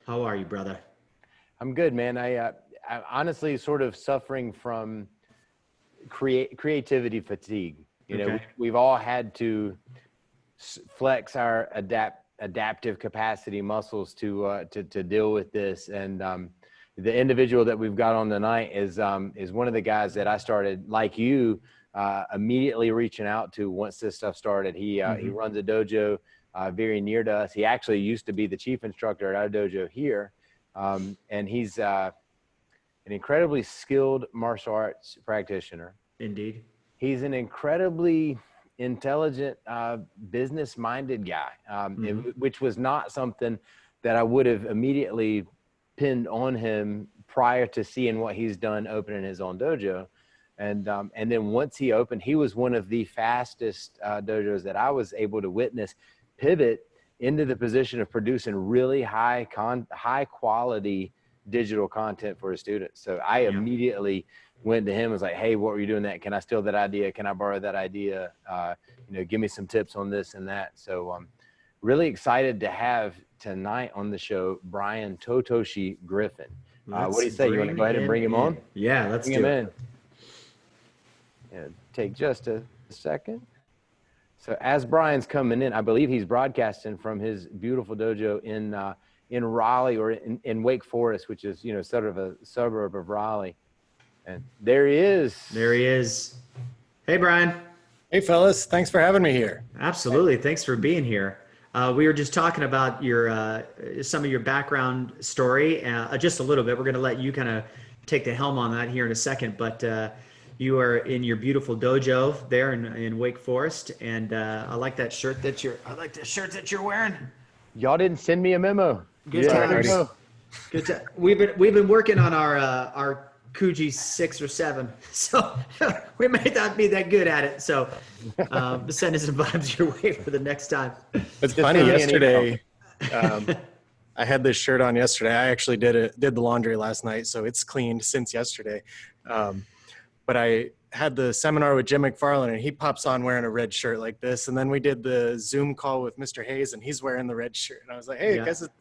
How are you, brother? I'm good, man. I'm honestly sort of suffering from creativity fatigue. Okay. We've all had to flex our adaptive capacity muscles to deal with this. And the individual that we've got on tonight is one of the guys that I started, like you, immediately reaching out to once this stuff started. He runs a dojo very near to us. He actually used to be the chief instructor at our dojo here. And he's an incredibly skilled martial arts practitioner. Indeed. He's an incredibly intelligent, business-minded guy, which was not something that I would have immediately pinned on him prior to seeing what he's done opening his own dojo. And then once he opened, he was one of the fastest dojos that I was able to witness pivot into the position of producing really high quality digital content for his students. So I immediately went to him and was like, hey, what were you doing that? Can I steal that idea? Can I borrow that idea? Give me some tips on this and that. So really excited to have tonight on the show, Bryan Totoshi Griffin. What do you say? You want to go ahead and bring him on? Yeah, let's do it. Yeah, take just a second. So as Bryan's coming in, I believe he's broadcasting from his beautiful dojo in Raleigh or in Wake Forest, which is, sort of a suburb of Raleigh. And there he is. There he is. Hey, Bryan. Hey, fellas. Thanks for having me here. Absolutely. Thanks for being here. We were just talking about your some of your background story, just a little bit. We're going to let you kind of take the helm on that here in a second, but you are in your beautiful dojo there in Wake Forest, and I like that shirt that you're wearing. Y'all didn't send me a memo. Good times. Good time. We've been working on our Kuji 6 or 7, so we may not be that good at it. So send us some vibes your way for the next time. It's funny. Yesterday, I had this shirt on yesterday. I actually did the laundry last night, so it's cleaned since yesterday. But I had the seminar with Jim McFarland, and he pops on wearing a red shirt like this. And then we did the Zoom call with Mr. Hayes, and he's wearing the red shirt. And I was like, hey, I guess it's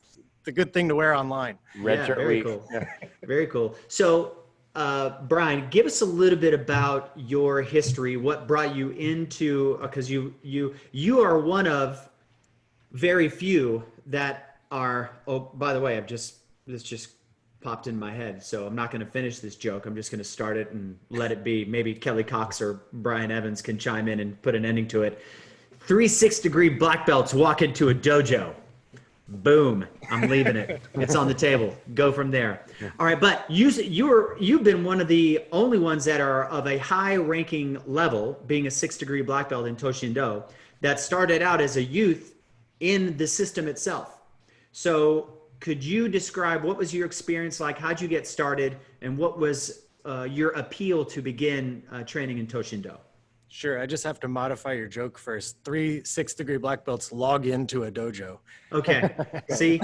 a good thing to wear online. Red shirt very week. Cool. Yeah. Very cool. So, Bryan, give us a little bit about your history. What brought you into? Because you are one of very few that are. Oh, by the way, this just popped in my head, so I'm not going to finish this joke. I'm just going to start it and let it be. Maybe Kelly Cox or Brian Evans can chime in and put an ending to it. 3 6-degree black belts walk into a dojo. Boom. I'm leaving it. It's on the table. Go from there. All right, but you've been one of the only ones that are of a high ranking level, being a 6-degree black belt in To-shin-do, that started out as a youth in the system itself. So could you describe what was your experience like? How'd you get started? And what was your appeal to begin training in To-shin-do? Sure. I just have to modify your joke first. 3 6-degree black belts log into a dojo. Okay. See,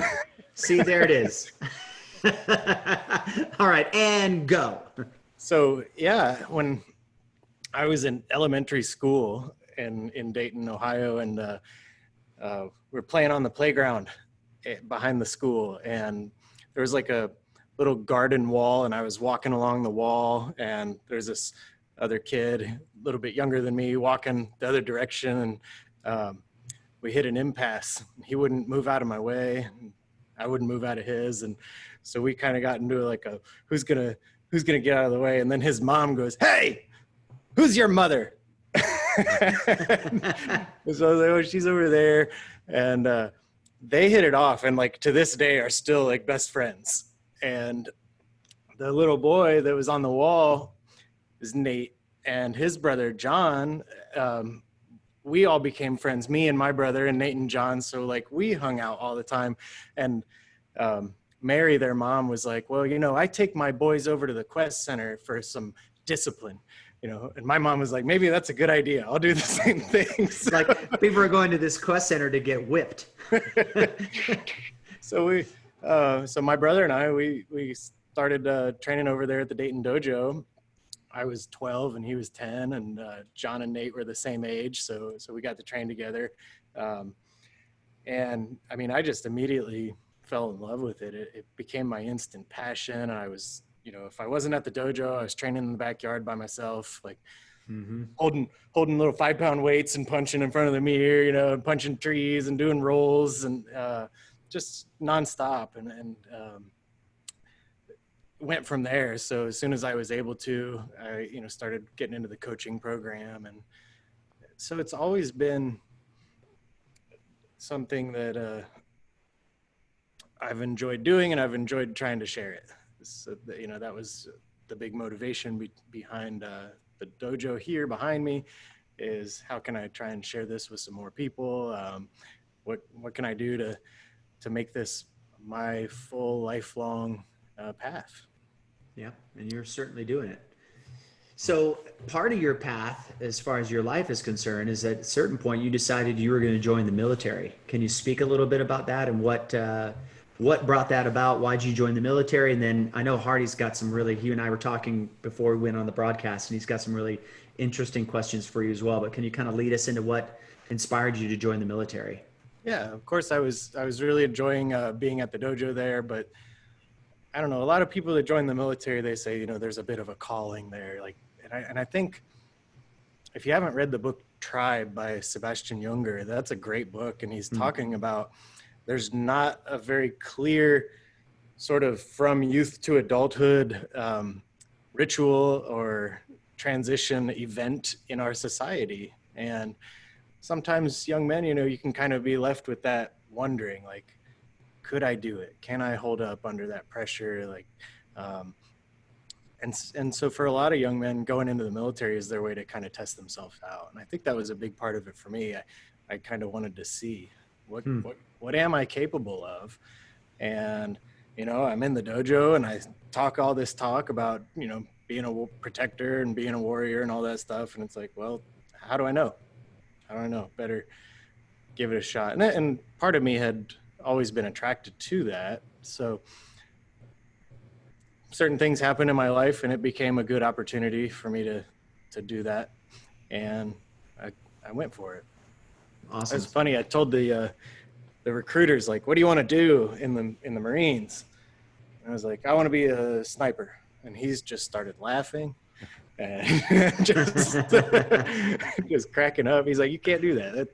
there it is. All right. And go. So yeah, when I was in elementary school in Dayton, Ohio, and we were playing on the playground behind the school, and there was like a little garden wall, and I was walking along the wall, and there's this other kid a little bit younger than me walking the other direction, and we hit an impasse. He wouldn't move out of my way, and I wouldn't move out of his, and so we kind of got into like a who's gonna get out of the way. And then his mom goes, hey, who's your mother? So I was like, oh, she's over there. And they hit it off, and like to this day are still like best friends. And the little boy that was on the wall is Nate, and his brother John. We all became friends, me and my brother and Nate and John. So like we hung out all the time. And Mary, their mom, was like, well, I take my boys over to the Quest Center for some discipline, and my mom was like, maybe that's a good idea. I'll do the same thing. So, like people are going to this Quest Center to get whipped. So so my brother and I, we started training over there at the Dayton Dojo. I was 12 and he was 10, and John and Nate were the same age. So we got to train together. And I mean, I just immediately fell in love with it. It became my instant passion. And I was, if I wasn't at the dojo, I was training in the backyard by myself, like holding little 5-pound weights and punching in front of the mirror, and punching trees and doing rolls and just nonstop. And went from there. So as soon as I was able to, I, started getting into the coaching program. And so it's always been something that I've enjoyed doing, and I've enjoyed trying to share it. So, that was the big motivation behind the dojo here behind me, is how can I try and share this with some more people? What can I do to make this my full lifelong path? Yeah, and you're certainly doing it. So part of your path, as far as your life is concerned, is at a certain point you decided you were going to join the military. Can you speak a little bit about that and what brought that about? Why'd you join the military? And then I know Hardy's got some really, he and I were talking before we went on the broadcast, and he's got some really interesting questions for you as well. But can you kind of lead us into what inspired you to join the military? Yeah, of course I was really enjoying being at the dojo there, but I don't know, a lot of people that join the military, they say, there's a bit of a calling there. And I think if you haven't read the book Tribe by Sebastian Junger, that's a great book. And he's talking about there's not a very clear sort of from youth to adulthood ritual or transition event in our society. And sometimes young men, you can kind of be left with that wondering, like, could I do it? Can I hold up under that pressure? And so for a lot of young men, going into the military is their way to kind of test themselves out. And I think that was a big part of it for me. I kind of wanted to see what am I capable of? And, I'm in the dojo and I talk all this talk about, being a protector and being a warrior and all that stuff. And it's like, well, how do I know? Better give it a shot. And part of me had always been attracted to that. So certain things happened in my life and it became a good opportunity for me to do that. And I went for it. Awesome. It's funny. I told the recruiters, like, what do you want to do in the Marines? And I was like, I want to be a sniper. And he's just started laughing and just cracking up. He's like, you can't do that.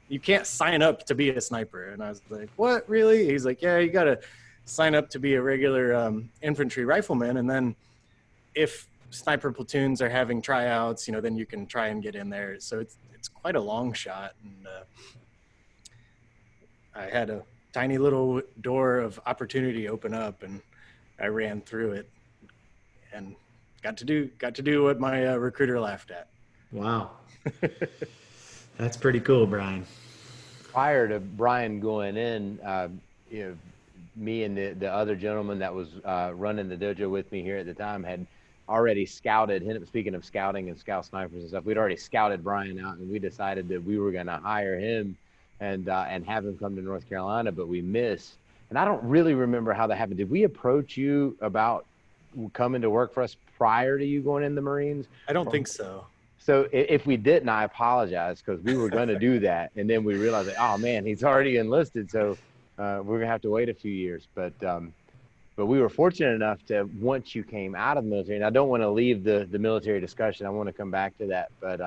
You can't sign up to be a sniper. And I was like, what, really? He's like, yeah, you got to sign up to be a regular infantry rifleman. And then if sniper platoons are having tryouts, then you can try and get in there. So it's quite a long shot. And I had a tiny little door of opportunity open up, and I ran through it and got to do what my recruiter laughed at. Wow. That's pretty cool, Bryan. Prior to Bryan going in, me and the other gentleman that was running the dojo with me here at the time had already scouted. Speaking of scouting and scout snipers and stuff, we'd already scouted Bryan out, and we decided that we were going to hire him and have him come to North Carolina, but we missed. And I don't really remember how that happened. Did we approach you about coming to work for us prior to you going in the Marines? I don't think so. So if we didn't, I apologize, because we were going to do that. And then we realized, oh man, he's already enlisted. So we're going to have to wait a few years. But we were fortunate enough to, once you came out of the military, and I don't want to leave the military discussion. I want to come back to that. But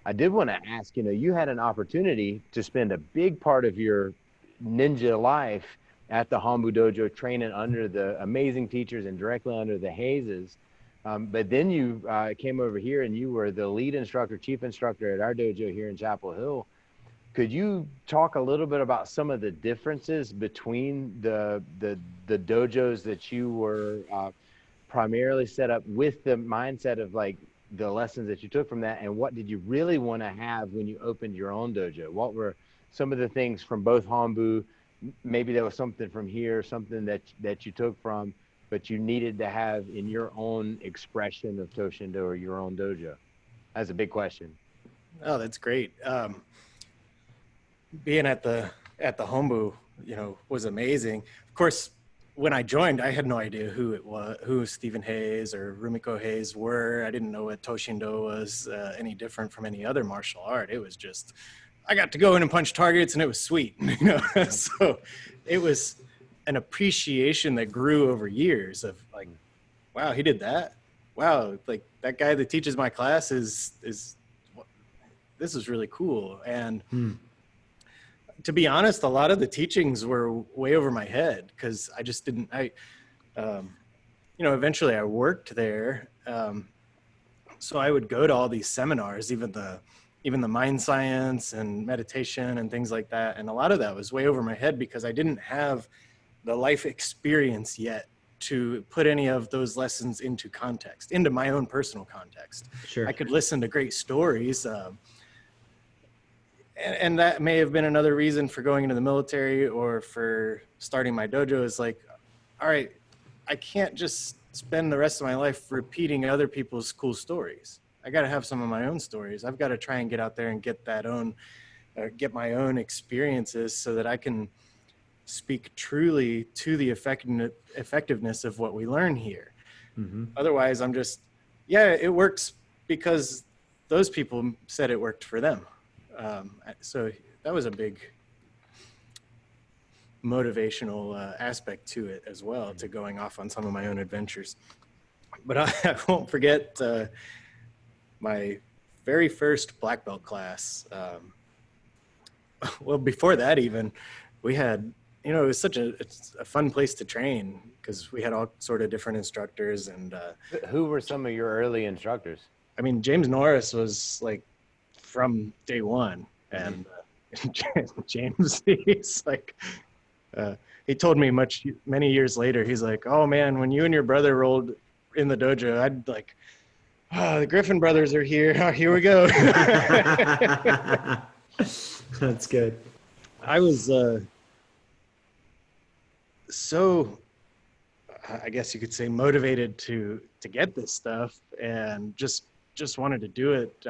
I did want to ask, you had an opportunity to spend a big part of your ninja life at the Hombu Dojo, training under the amazing teachers and directly under the Hayeses. But then you came over here and you were the lead instructor, chief instructor at our dojo here in Chapel Hill. Could you talk a little bit about some of the differences between the dojos that you were primarily set up with, the mindset of like the lessons that you took from that, and what did you really want to have when you opened your own dojo? What were some of the things from both Hombu? Maybe there was something from here, something that you took from, but you needed to have in your own expression of Toshindo or your own dojo? That's a big question. Oh, that's great. Being at the Hombu, was amazing. Of course, when I joined, I had no idea who Stephen Hayes or Rumiko Hayes were. I didn't know what Toshindo was any different from any other martial art. It was just, I got to go in and punch targets, and it was sweet. So it was an appreciation that grew over years of like, wow, he did that. Wow, like that guy that teaches my class is this is really cool. And to be honest, a lot of the teachings were way over my head because I just didn't. Eventually I worked there, so I would go to all these seminars, even the mind science and meditation and things like that. And a lot of that was way over my head because I didn't have the life experience yet to put any of those lessons into context, into my own personal context. Sure. I could listen to great stories. And that may have been another reason for going into the military or for starting my dojo is like, all right, I can't just spend the rest of my life repeating other people's cool stories. I got to have some of my own stories. I've got to try and get out there and get my own experiences so that I can speak truly to the effectiveness of what we learn here. Otherwise, I'm just, it works because those people said it worked for them. So that was a big motivational aspect to it as well, to going off on some of my own adventures. But I won't forget my very first black belt class. Well, before that even, we had, it was it's a fun place to train because we had all sort of different instructors. And Who were some of your early instructors? I mean, James Norris was like from day one. And James, he's like, he told me many years later, he's like, oh man, when you and your brother rolled in the dojo, I'd like, the Griffin brothers are here. Oh, here we go. That's good. I was so, I guess you could say, motivated to get this stuff, and just wanted to do it.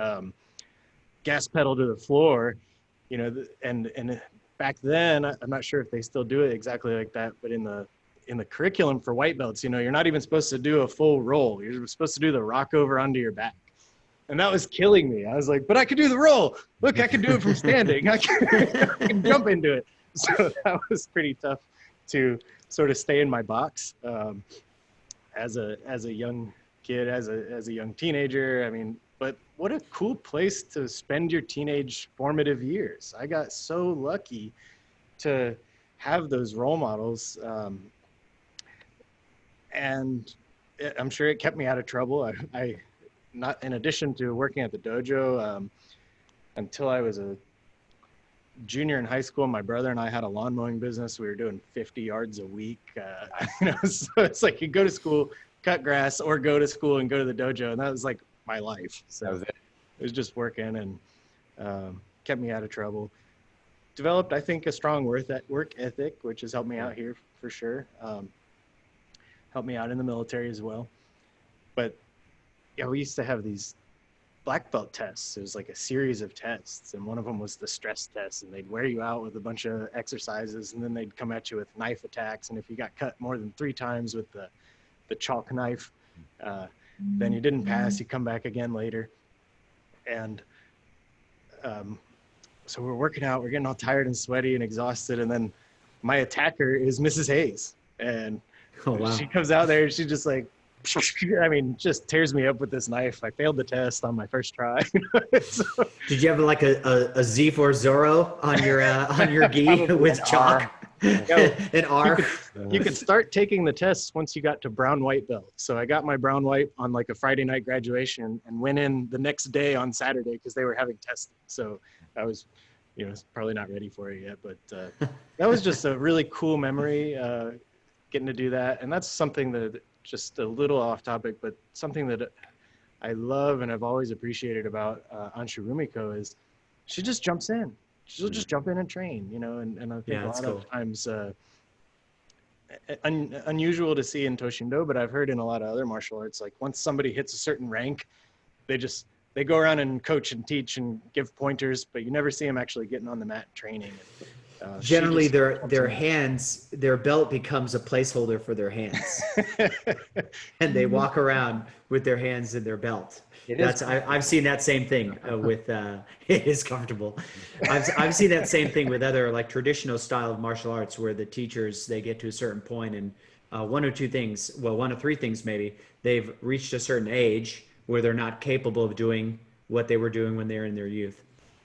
Gas pedal to the floor, and back then, I'm not sure if they still do it exactly like that, but in the curriculum for white belts, you're not even supposed to do a full roll. You're supposed to do the rock over onto your back. And that was killing me. I was like, but I could do the roll. Look, I can do it from standing. I can jump into it. So that was pretty tough to sort of stay in my box as a young kid, as a young teenager. I mean, but what a cool place to spend your teenage formative years. I got so lucky to have those role models. And I'm sure it kept me out of trouble. I not in addition to working at the dojo, until I was a junior in high school, my brother and I had a lawn mowing business. We were doing 50 yards a week. So it's like you go to school, cut grass, or go to school and go to the dojo. And that was like my life. So That was it. It was just working and kept me out of trouble. Developed, I think, a strong work ethic, which has helped me out here for sure. Helped me out in the military as well. But yeah, we used to have these black belt tests. It was like a series of tests, and one of them was the stress test, and they'd wear you out with a bunch of exercises, and then they'd come at you with knife attacks. And if you got cut more than 3 times with the chalk knife, then you didn't pass. You come back again later. And so we're working out, we're getting all tired and sweaty and exhausted, and then my attacker is Mrs. Hayes, and she comes out there and she just like, I mean, just tears me up with this knife. I failed the test on my first try. So, did you have like a Z4 Zorro on your gi with chalk? An R. You could start taking the tests once you got to brown white belt. So I got my brown white on like a Friday night graduation and went in the next day on Saturday because they were having testing. So I was, probably not ready for it yet, but that was just a really cool memory, getting to do that. And that's something that, just a little off topic, but something that I love and I've always appreciated about Anshu Rumiko is she just jumps in. She'll just jump in and train, and I think a lot of times unusual to see in Toshindo, but I've heard in a lot of other martial arts, like once somebody hits a certain rank, they go around and coach and teach and give pointers, but you never see them actually getting on the mat training. Generally, their hands, their belt becomes a placeholder for their hands, and they walk around with their hands in their belt. I've seen that same thing with it is comfortable. I've seen that same thing with other like traditional style of martial arts where the teachers, they get to a certain point and one or two things, well, one of three things maybe, they've reached a certain age where they're not capable of doing what they were doing when they were in their youth.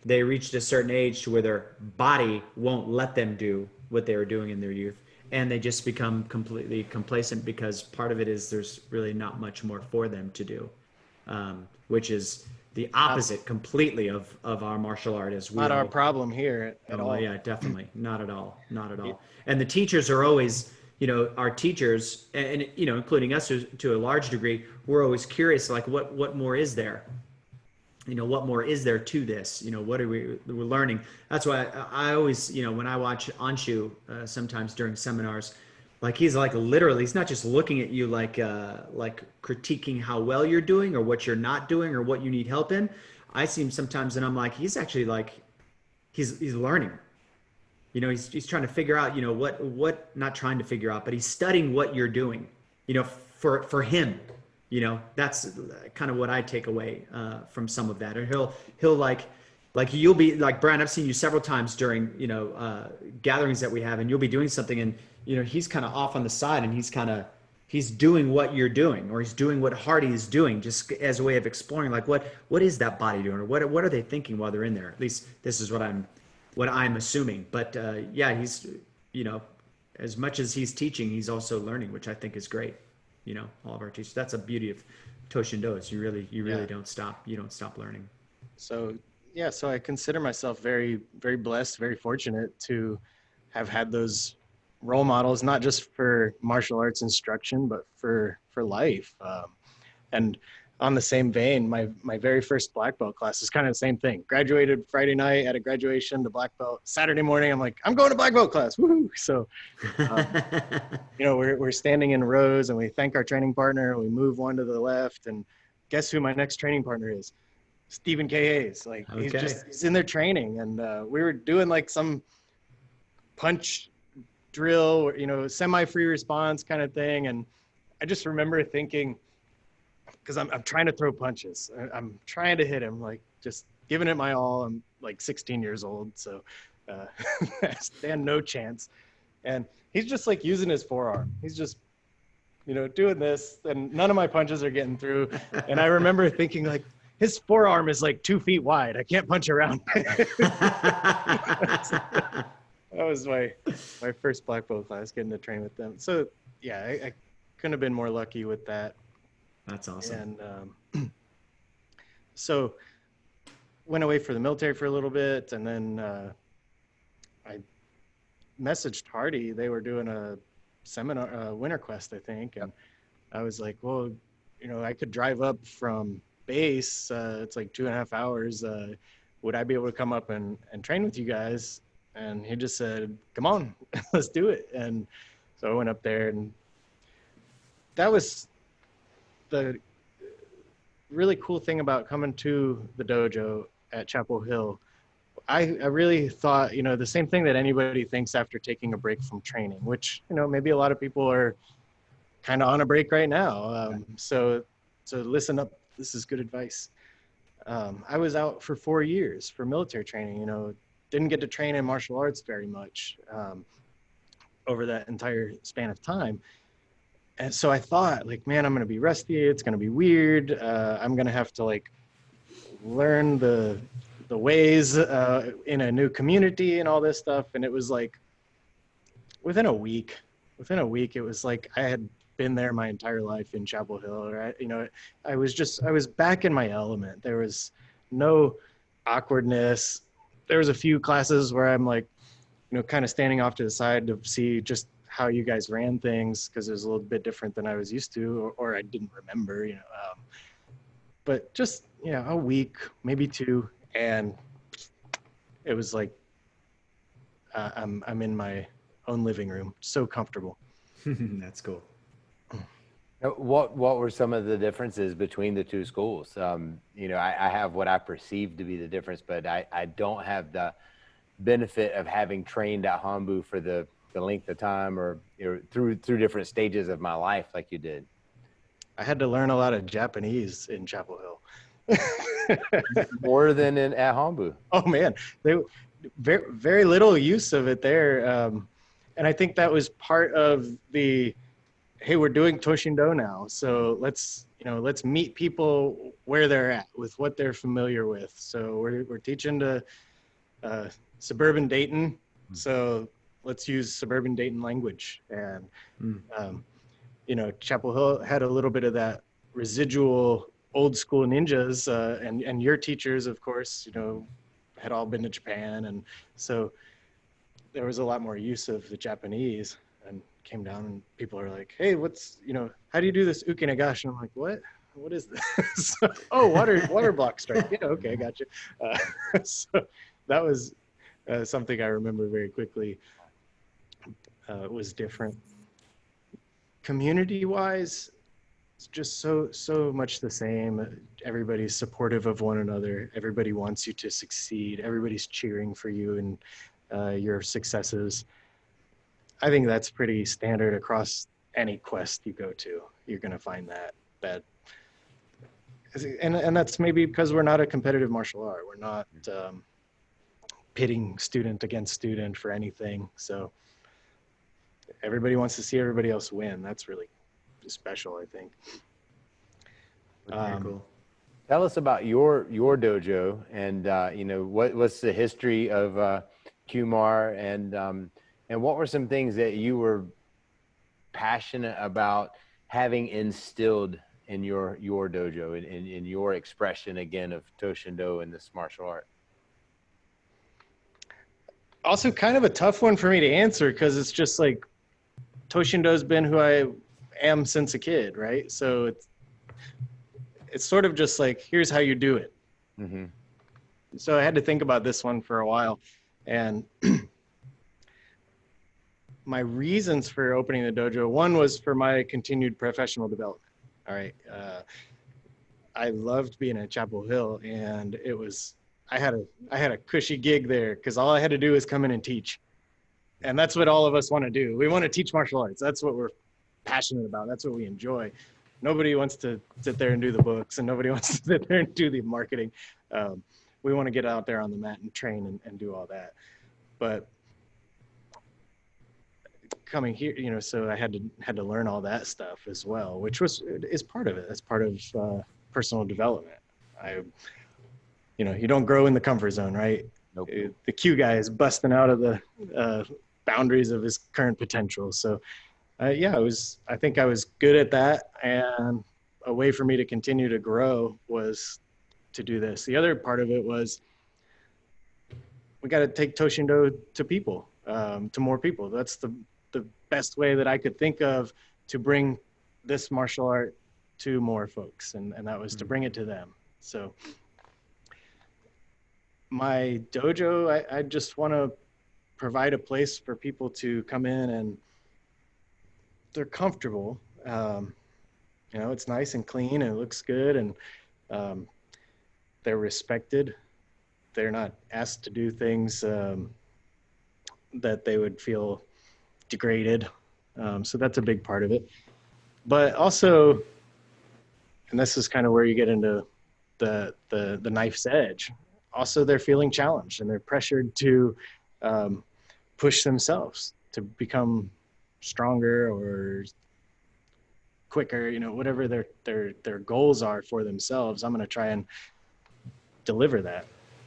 They reached a certain age to where their body won't let them do what they were doing in their youth, and they just become completely complacent because part of it is there's really not much more for them to do, which is the opposite completely of our martial art. As we not our problem here at all. Yeah, definitely not at all, not at all. And the teachers are always, our teachers, and including us to a large degree, we're always curious, like what more is there? What more is there to this? What are we're learning? That's why I always, when I watch Anshu, sometimes during seminars, like he's like literally, he's not just looking at you like critiquing how well you're doing or what you're not doing or what you need help in. I see him sometimes and I'm like, he's actually like, he's learning. He's trying to figure out, what not trying to figure out, but he's studying what you're doing, for him. That's kind of what I take away from some of that. Or he'll like you'll be like, Bryan, I've seen you several times during, gatherings that we have, and you'll be doing something and, he's kind of off on the side and he's doing what you're doing, or he's doing what Hardy is doing, just as a way of exploring, like, what is that body doing? Or what are they thinking while they're in there? At least this is what I'm assuming. But yeah, he's, as much as he's teaching, he's also learning, which I think is great. All of our teachers. That's a beauty of to-shin do. You really don't stop. You don't stop learning. So I consider myself very, very blessed, very fortunate to have had those role models, not just for martial arts instruction, but for life. And on the same vein, my very first black belt class is kind of the same thing. Graduated Friday night at a graduation to black belt. Saturday morning, I'm like, I'm going to black belt class. Woohoo! So, we're standing in rows and we thank our training partner. We move one to the left, and guess who my next training partner is? Stephen K. Hayes. Like, okay. he's in there training, and we were doing like some punch drill, semi-free response kind of thing. And I just remember thinking, because I'm trying to throw punches. I'm trying to hit him, like just giving it my all. I'm like 16 years old, so I stand no chance. And he's just like using his forearm. He's just, doing this, and none of my punches are getting through. And I remember thinking, like, his forearm is like 2 feet wide. I can't punch around. That was my first black belt class, getting to train with them. So yeah, I couldn't have been more lucky with that. That's awesome. And so went away for the military for a little bit, and then I messaged Hardy. They were doing a seminar, Winter Quest, I think, and I was like, well, I could drive up from base. It's like 2.5 hours. Would I be able to come up and train with you guys? And he just said, come on, let's do it. And so I went up there, and that was the really cool thing about coming to the dojo at Chapel Hill. I really thought, the same thing that anybody thinks after taking a break from training, which, maybe a lot of people are kind of on a break right now. So listen up. This is good advice. I was out for 4 years for military training, didn't get to train in martial arts very much over that entire span of time. And so I thought, like, man, I'm going to be rusty. It's going to be weird. I'm going to have to like learn the ways in a new community and all this stuff. And it was like within a week, it was like I had been there my entire life in Chapel Hill. Right? I was back in my element. There was no awkwardness. There was a few classes where I'm like, kind of standing off to the side to see just how you guys ran things, because it was a little bit different than I was used to, or I didn't remember, but just, a week, maybe 2. And it was like, I'm in my own living room, so comfortable. That's cool. What were some of the differences between the two schools? I have what I perceive to be the difference, but I don't have benefit of having trained at Hanbu for the length of time, or through different stages of my life like you did? I had to learn a lot of Japanese in Chapel Hill. More than at Hanbu. Oh man, they very very little use of it there, and I think that was part of the, hey, we're doing Toshindo now, so let's meet people where they're at with what they're familiar with. So we're teaching to suburban Dayton, so let's use suburban Dayton language. And Chapel Hill had a little bit of that residual old school ninjas, and your teachers, of course, had all been to Japan, and so there was a lot more use of the Japanese. And came down and people are like, hey, how do you do this uke nagashi? And I'm like, what is this? Oh, water block strike. Yeah, okay, gotcha. So that was something I remember very quickly. It was different. Community wise, it's just so much the same. Everybody's supportive of one another. Everybody wants you to succeed. Everybody's cheering for you and your successes. I think that's pretty standard across any quest you go to. You're going to find that, and that's maybe because we're not a competitive martial art. We're not pitting student against student for anything. So everybody wants to see everybody else win. That's really special, I think. Very cool. Tell us about your dojo, and what's the history of Kumar, and what were some things that you were passionate about having instilled in your dojo, in your expression, again, of Toshindo and this martial art? Also kind of a tough one for me to answer, because it's just like Toshindo's been who I am since a kid, right? So it's sort of just like, here's how you do it. Mm-hmm. So I had to think about this one for a while. And my reasons for opening the dojo, one was for my continued professional development. All right. I loved being at Chapel Hill, and I had a cushy gig there because all I had to do was come in and teach. And that's what all of us want to do. We want to teach martial arts. That's what we're passionate about. That's what we enjoy. Nobody wants to sit there and do the books, and nobody wants to sit there and do the marketing. We want to get out there on the mat and train and do all that. But coming here, so I had to learn all that stuff as well, which is part of it. That's part of personal development. You don't grow in the comfort zone, right? Nope. The Q guy is busting out of the boundaries of his current potential. So I think I was good at that, and a way for me to continue to grow was to do this. The other part of it was, we got to take Toshindo to people, to more people. That's the best way that I could think of to bring this martial art to more folks, and that was to bring it to them. So my dojo, I just want to provide a place for people to come in and they're comfortable. It's nice and clean and it looks good, and they're respected. They're not asked to do things that they would feel degraded. So that's a big part of it. But also, and this is kind of where you get into the knife's edge. Also, they're feeling challenged and they're pressured to push themselves to become stronger or quicker, whatever their goals are for themselves. I'm going to try and deliver that.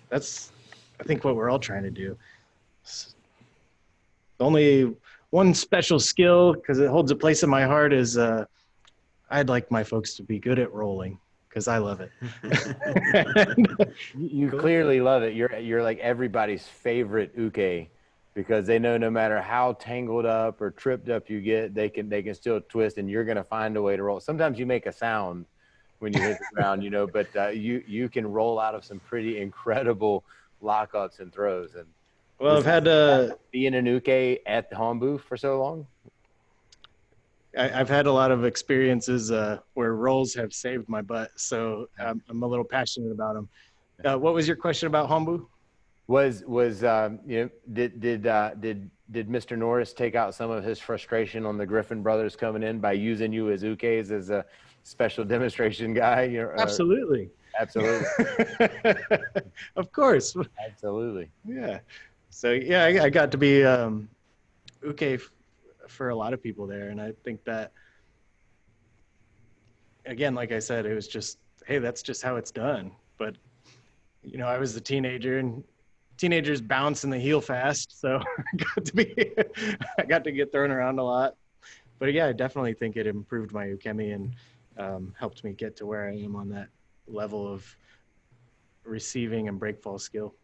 That's, I think, what we're all trying to do. Only one special skill, because it holds a place in my heart, is I'd like my folks to be good at rolling, because I love it. You clearly love it. You're like everybody's favorite uke, because they know no matter how tangled up or tripped up you get, they can still twist, and you're going to find a way to roll. Sometimes you make a sound when you hit the ground, but you can roll out of some pretty incredible lockups and throws. And well, I've had to be in an uke at the Hanbu for so long. I've had a lot of experiences where rolls have saved my butt, so I'm a little passionate about them. What was your question about Hanbu? Did Mr. Norris take out some of his frustration on the Griffin brothers coming in by using you as ukes as a special demonstration guy? Absolutely. Absolutely. Of course. Absolutely. Yeah. So yeah, I got to be uke for a lot of people there, and I think that, again, like I said, it was just, hey, that's just how it's done. But I was a teenager, and teenagers bounce in the heel fast, so I got to get thrown around a lot. But yeah, I definitely think it improved my ukemi and helped me get to where I am on that level of receiving and breakfall skill.